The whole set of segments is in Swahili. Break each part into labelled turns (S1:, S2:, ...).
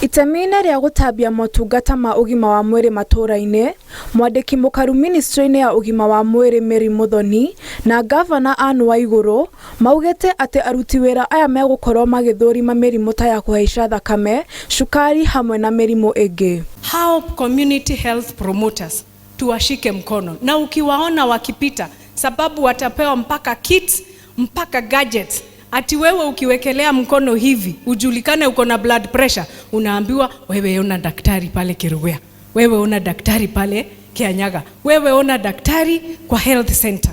S1: Itemine rĩa gũtambia mootungata ma ũgima wa mwĩrĩ matũũra-inĩ, mwandĩki mũkaru ministry-inĩ ya ũgima wa mwĩrĩ Mary Muthoni na gavana Anne Waigũrũ maugĩte atĩ aruti wĩra aya megũkorwo magĩthũrima mĩrimũ ta ya kũhaica thakame, cukari hamwe na mĩrimũ ĩngĩ.
S2: How community health promoters tuwashike mkono na ukiwaona wakipita, sababu watapewa mpaka kits, mpaka gadgets. Ati wewe ukiwekelea mkono hivi, ujulikane uko na blood pressure, unaambiwa wewe ona daktari pale Kirugea, wewe ona daktari pale Kianyaga, wewe ona daktari kwa health center.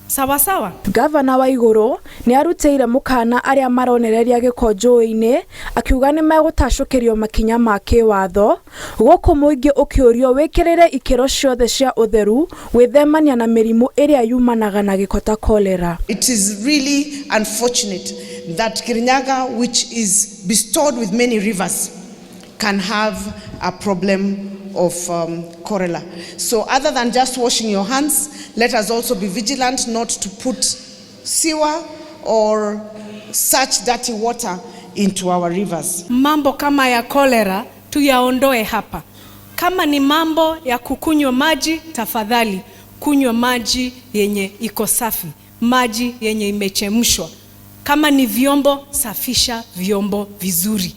S2: Sawa sawa.
S1: Gavana Waigũrũ nĩ arutĩire mũkana arĩa maronereria gĩko njũĩ-inĩ, akiuga nĩ megũtacũkĩrio makinya ma kĩwatho, gũkũ mũingĩ ũkĩũrio wĩkĩrĩre ikĩro ciothe cia ũtheru gwĩthemania na mĩrimũ ĩrĩa yumanaga na gĩko ta cholera.
S3: It is really unfortunate that Kirinyaga, which is bestowed with many rivers, can have a problem of cholera. So other than just washing your hands, let us also be vigilant not to put sewer or such dirty water into our rivers.
S2: Mambo kama ya cholera tuyaondoe hapa. Kama ni mambo ya kukunywa maji, tafadhali kunywa maji yenye iko safi, maji yenye imechemshwa. Kama ni vyombo, safisha vyombo vizuri.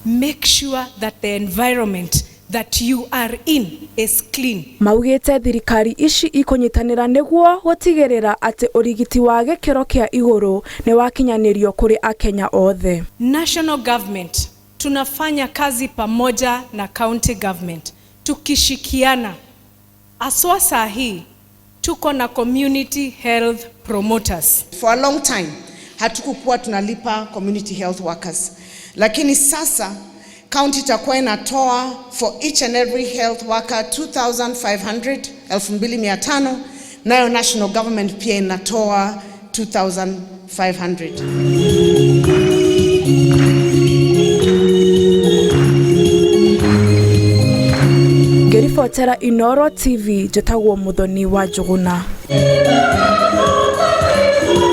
S2: Make sure that the environment that you are in is clean.
S1: Maugĩte thirikari ici ikunyitanĩra nĩguo gũtigĩrĩra atĩ ũrigiti wa gĩkĩro kĩa igũrũ nĩ wakinyanĩrio kũrĩ Akenya othe.
S2: National government tunafanya kazi pamoja na county government tukishikiana. Aswa saa hii tuko na community health promoters.
S3: For a long time hatukukuwa tunalipa community health workers, lakini sasa county itakuwa inatoa for each and every health worker 2,500, nayo national government pia inatoa 2,500.
S1: Ngĩribotera Inooro TV, njĩtagwo Muthoni wa Njũgũna.